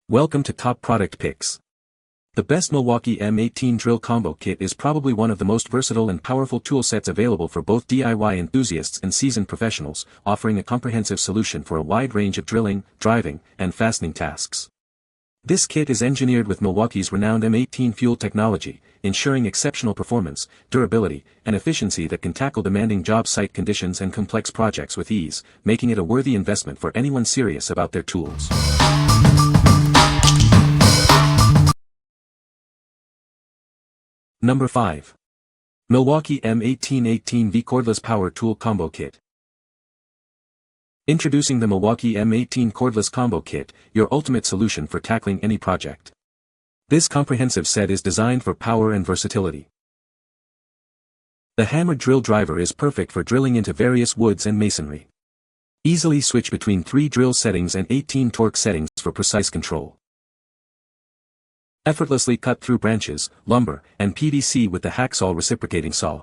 Welcome to Top Product Picks. The best Milwaukee M18 drill combo kit is probably one of the most versatile and powerful tool sets available for both DIY enthusiasts and seasoned professionals, offering a comprehensive solution for a wide range of drilling, driving, and fastening tasks. This kit is engineered with Milwaukee's renowned M18 FUEL technology, ensuring exceptional performance, durability, and efficiency that can tackle demanding job site conditions and complex projects with ease, making it a worthy investment for anyone serious about their tools. Number 5. Milwaukee M18 FUEL Cordless Power Tool Combo Kit. Introducing the Milwaukee M18 Cordless Combo Kit, your ultimate solution for tackling any project. This comprehensive set is designed for power and versatility. The hammer drill driver is perfect for drilling into various woods and masonry. Easily switch between 3 drill settings and 18 torque settings for precise control. Effortlessly cut through branches, lumber, and PVC with the hacksaw reciprocating saw.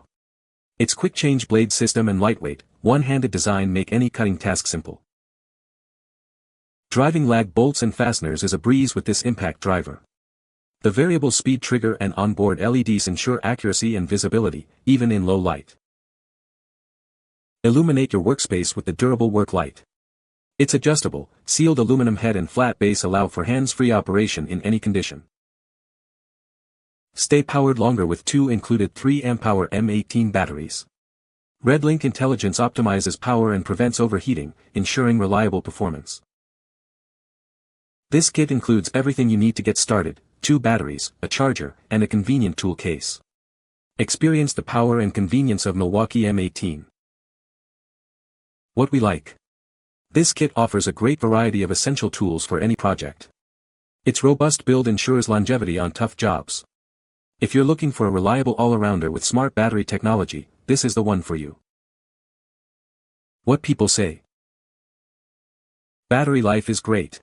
Its quick change blade system and lightweight, one-handed design make any cutting task simple. Driving lag bolts and fasteners is a breeze with this impact driver. The variable speed trigger and onboard LEDs ensure accuracy and visibility, even in low light. Illuminate your workspace with the durable work light. Its adjustable, sealed aluminum head and flat base allow for hands-free operation in any condition. Stay powered longer with 2 included 3 amp-hour M18 batteries. RedLink Intelligence optimizes power and prevents overheating, ensuring reliable performance. This kit includes everything you need to get started: 2 batteries, a charger, and a convenient tool case. Experience the power and convenience of Milwaukee M18. What we like. This kit offers a great variety of essential tools for any project. Its robust build ensures longevity on tough jobs. If you're looking for a reliable all-arounder with smart battery technology, this is the one for you. What people say. Battery life is great.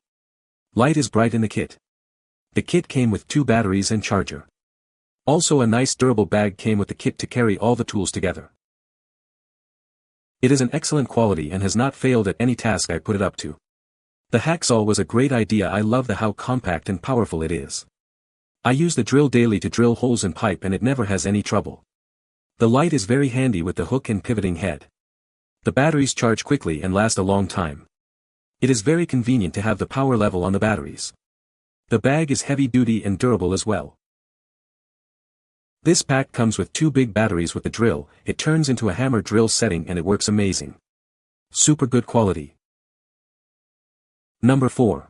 Light is bright in the kit. The kit came with 2 batteries and charger. Also a nice durable bag came with the kit to carry all the tools together. It is an excellent quality and has not failed at any task I put it up to. The hacksaw was a great idea. I love how compact and powerful it is. I use the drill daily to drill holes in pipe and it never has any trouble. The light is very handy with the hook and pivoting head. The batteries charge quickly and last a long time. It is very convenient to have the power level on the batteries. The bag is heavy duty and durable as well. This pack comes with 2 big batteries with the drill. It turns into a hammer drill setting and it works amazing. Super good quality. Number 4.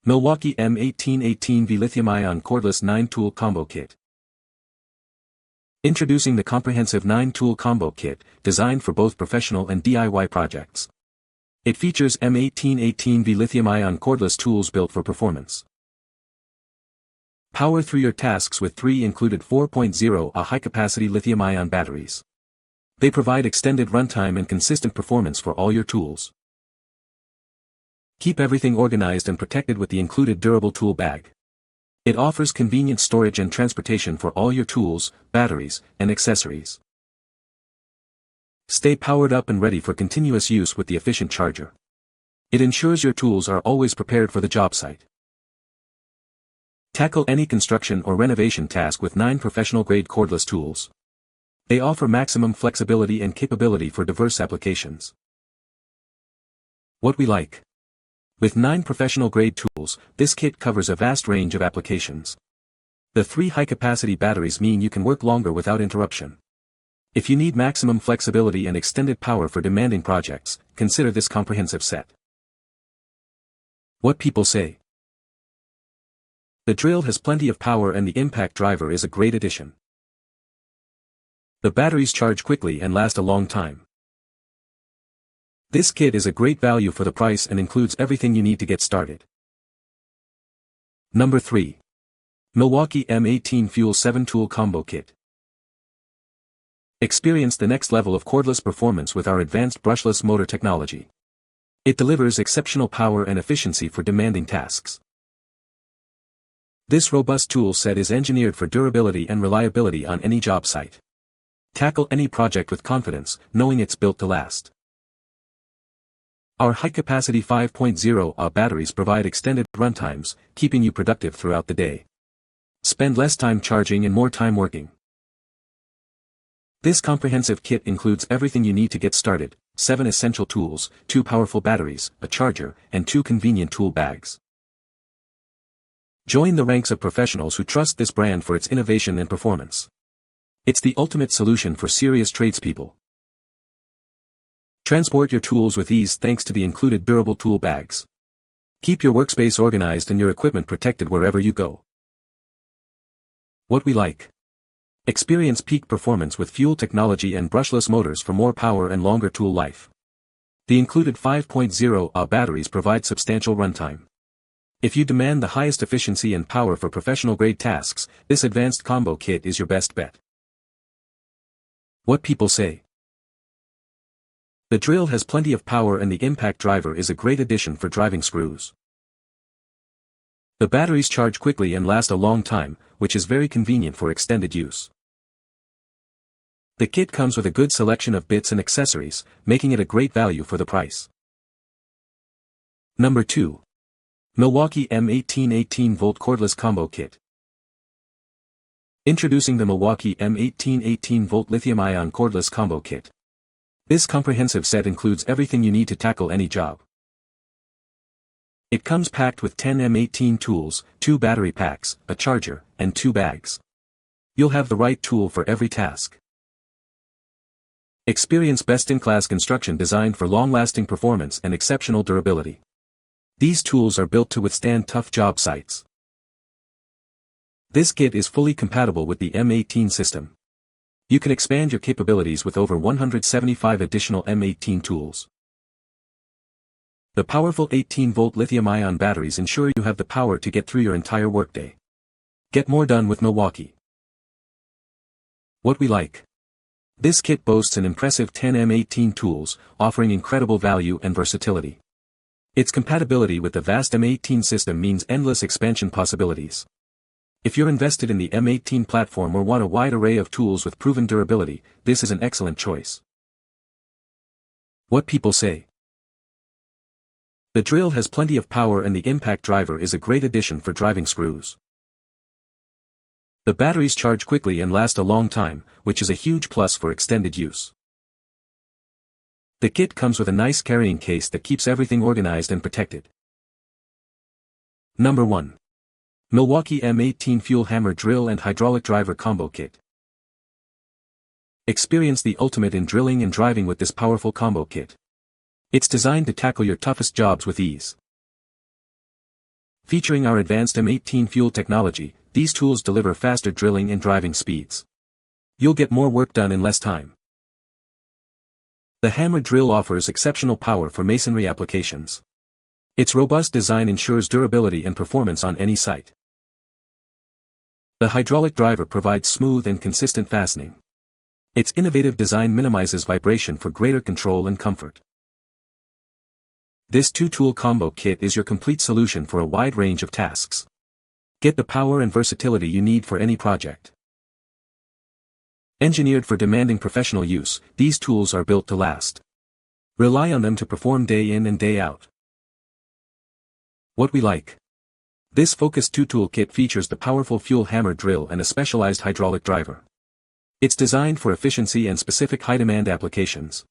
Milwaukee M18 FUEL Lithium-Ion Cordless 9-Tool Combo Kit. Introducing the comprehensive 9-tool combo kit, designed for both professional and DIY projects. It features M18 FUEL Lithium-Ion cordless tools built for performance. Power through your tasks with 3 included 4.0 high-capacity lithium-ion batteries. They provide extended runtime and consistent performance for all your tools. Keep everything organized and protected with the included durable tool bag. It offers convenient storage and transportation for all your tools, batteries, and accessories. Stay powered up and ready for continuous use with the efficient charger. It ensures your tools are always prepared for the job site. Tackle any construction or renovation task with 9 professional-grade cordless tools. They offer maximum flexibility and capability for diverse applications. What we like. With 9 professional-grade tools, this kit covers a vast range of applications. The 3 high-capacity batteries mean you can work longer without interruption. If you need maximum flexibility and extended power for demanding projects, consider this comprehensive set. What people say. The drill has plenty of power and the impact driver is a great addition. The batteries charge quickly and last a long time. This kit is a great value for the price and includes everything you need to get started. Number 3. Milwaukee M18 FUEL 7-Tool Combo Kit. Experience the next level of cordless performance with our advanced brushless motor technology. It delivers exceptional power and efficiency for demanding tasks. This robust tool set is engineered for durability and reliability on any job site. Tackle any project with confidence, knowing it's built to last. Our high-capacity 5.0 Ah batteries provide extended runtimes, keeping you productive throughout the day. Spend less time charging and more time working. This comprehensive kit includes everything you need to get started: 7 essential tools, 2 powerful batteries, a charger, and 2 convenient tool bags. Join the ranks of professionals who trust this brand for its innovation and performance. It's the ultimate solution for serious tradespeople. Transport your tools with ease thanks to the included durable tool bags. Keep your workspace organized and your equipment protected wherever you go. What we like. Experience peak performance with fuel technology and brushless motors for more power and longer tool life. The included 5.0 Ah batteries provide substantial runtime. If you demand the highest efficiency and power for professional-grade tasks, this advanced combo kit is your best bet. What people say. The drill has plenty of power and the impact driver is a great addition for driving screws. The batteries charge quickly and last a long time, which is very convenient for extended use. The kit comes with a good selection of bits and accessories, making it a great value for the price. Number 2. Milwaukee M18 18-volt Cordless Combo Kit. Introducing the Milwaukee M18 18-volt Lithium-Ion Cordless Combo Kit. This comprehensive set includes everything you need to tackle any job. It comes packed with 10 M18 tools, 2 battery packs, a charger, and 2 bags. You'll have the right tool for every task. Experience best-in-class construction designed for long-lasting performance and exceptional durability. These tools are built to withstand tough job sites. This kit is fully compatible with the M18 system. You can expand your capabilities with over 175 additional M18 tools. The powerful 18-volt lithium-ion batteries ensure you have the power to get through your entire workday. Get more done with Milwaukee. What we like. This kit boasts an impressive 10 M18 tools, offering incredible value and versatility. Its compatibility with the vast M18 system means endless expansion possibilities. If you're invested in the M18 platform or want a wide array of tools with proven durability, this is an excellent choice. What people say. The drill has plenty of power and the impact driver is a great addition for driving screws. The batteries charge quickly and last a long time, which is a huge plus for extended use. The kit comes with a nice carrying case that keeps everything organized and protected. Number 1. Milwaukee M18 FUEL Hammer Drill and Hydraulic Driver Combo Kit. Experience the ultimate in drilling and driving with this powerful combo kit. It's designed to tackle your toughest jobs with ease. Featuring our advanced M18 FUEL technology, these tools deliver faster drilling and driving speeds. You'll get more work done in less time. The hammer drill offers exceptional power for masonry applications. Its robust design ensures durability and performance on any site. The hydraulic driver provides smooth and consistent fastening. Its innovative design minimizes vibration for greater control and comfort. This 2-tool combo kit is your complete solution for a wide range of tasks. Get the power and versatility you need for any project. Engineered for demanding professional use, these tools are built to last. Rely on them to perform day in and day out. What we like. This focused 2-tool kit features the powerful FUEL hammer drill and a specialized hydraulic driver. It's designed for efficiency and specific high-demand applications.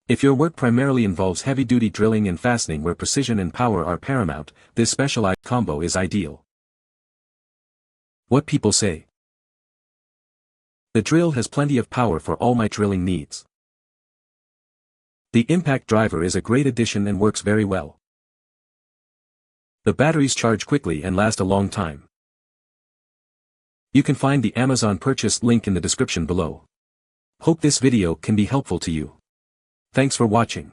If your work primarily involves heavy-duty drilling and fastening where precision and power are paramount, this specialized combo is ideal. What people say. The drill has plenty of power for all my drilling needs. The impact driver is a great addition and works very well. The batteries charge quickly and last a long time. You can find the Amazon purchase link in the description below. Hope this video can be helpful to you. Thanks for watching.